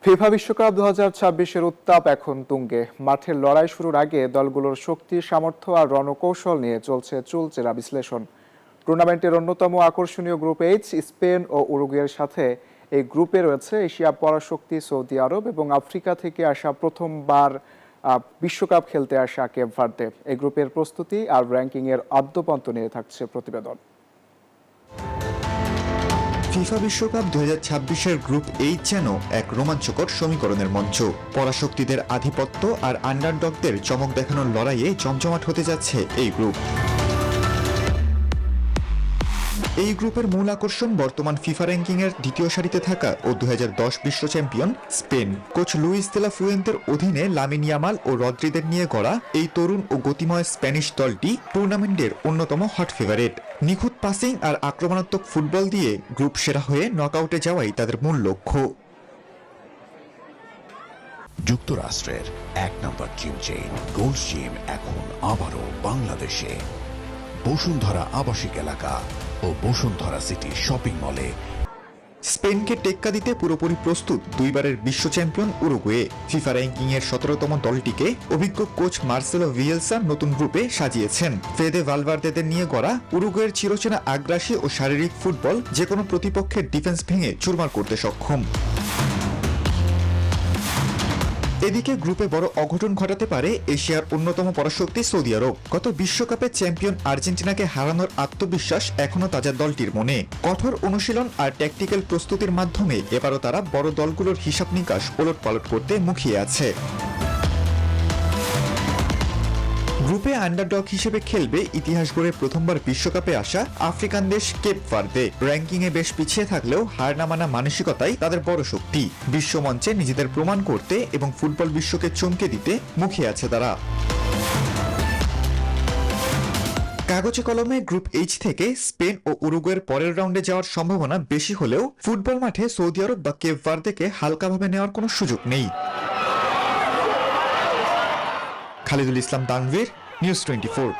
FIFA বিশ্বকাপ 2026-এর উত্তাপ এখন তুঙ্গে। মাঠের লড়াই শুরুর আগে দলগুলোর শক্তি, সামর্থ্য আর রণকৌশল নিয়ে চলছে চুলচেরা বিশ্লেষণ। টুর্নামেন্টের অন্যতম আকর্ষণীয় গ্রুপ এইচ, স্পেন ও উরুগুয়ের সাথে এই গ্রুপে রয়েছে এশিয়া পরাশক্তি সৌদি আরব এবং আফ্রিকা থেকে আসা প্রথমবার বিশ্বকাপ খেলতে আসা কেপ ভার্দে। এই গ্রুপের প্রস্তুতি আর র্যাঙ্কিংয়ের আদ্যপন্ত নিয়ে থাকছে প্রতিবেদন। ফিফা বিশ্বকাপ 2026-এর গ্রুপ এইচ যেন এক রোমাঞ্চকর সমীকরণের মঞ্চ। পরাশক্তিদের আধিপত্য আর আন্ডারডগদের চমক দেখানোর লড়াইয়ে জমজমাট হতে যাচ্ছে এই গ্রুপ। এই গ্রুপের মূল আকর্ষণ বর্তমান ফিফা র্যাঙ্কিংয়ের দ্বিতীয় সারিতে থাকা ও 2010 বিশ্ব champion Spain. Coach Luis de la ফুয়েন্তের অধীনে লামিন ইয়ামাল ও রদ্রিদের নিয়ে গড়া এই তরুণ ও গতিময় স্প্যানিশ দলটি টুর্নামেন্টের অন্যতম হট ফেভারিট। নিখুঁত পাসিং আর আক্রমণাত্মক ফুটবল দিয়ে গ্রুপ সেরা হয়ে নকআউটে যাওয়াই তাদের মূল লক্ষ্য। যুক্তরাষ্ট্রের এক নম্বর জিম চেইন গোল্ডস জিম এখন আবারও বাংলাদেশে। বসুন্ধরা আবাসিক এলাকা ও বসুন্ধরা সিটি শপিং মলে। স্পেনকে টেক্কা দিতে পুরোপুরি প্রস্তুত দুইবারের বিশ্ব চ্যাম্পিয়ন উরুগুয়ে। ফিফা র্যাঙ্কিংয়ের 17তম দলটিকে অভিজ্ঞ কোচ মার্সেলো ভিয়েলসা নতুন গ্রুপে সাজিয়েছেন। ফেদে ভালভার্দেদের নিয়ে গড়া উরুগুয়ের চিরচেনা আগ্রাসী ও শারীরিক ফুটবল যেকোনো প্রতিপক্ষের ডিফেন্স ভেঙে চুরমার করতে সক্ষম। এদিকে গ্রুপে বড় অঘটন ঘটাতে পারে এশিয়ার অন্যতম পরাশক্তি সৌদি আরব। গত বিশ্বকাপে চ্যাম্পিয়ন আর্জেন্টিনাকে হারানোর আত্মবিশ্বাস এখনো তাজা দলটির মনে। কঠোর অনুশীলন আর ট্যাকটিক্যাল প্রস্তুতির মাধ্যমে এবারও তারা বড় দলগুলোর হিসাব নিকাশ ওলটপালট করতে মুখিয়ে আছে। গ্রুপে আন্ডারডগ হিসেবে খেলবে ইতিহাস গড়ে প্রথমবার বিশ্বকাপে আসা আফ্রিকান দেশ কেপ ভার্দে। র্যাঙ্কিংয়ে বেশ পিছিয়ে থাকলেও হার না মানা মানসিকতাই তাদের বড় শক্তি। বিশ্বমঞ্চে নিজেদের প্রমাণ করতে এবং ফুটবল বিশ্বকে চমকে দিতে মুখিয়ে আছে তারা। কাগজে কলমে গ্রুপ এইচ থেকে স্পেন ও উরুগুয়ের পরের রাউন্ডে যাওয়ার সম্ভাবনা বেশি হলেও ফুটবল মাঠে সৌদি আরব বা কেপ ভার্দেকে হালকাভাবে নেওয়ার কোনো সুযোগ নেই। খালিদুল ইসলাম তানভীর, নিউজ 24।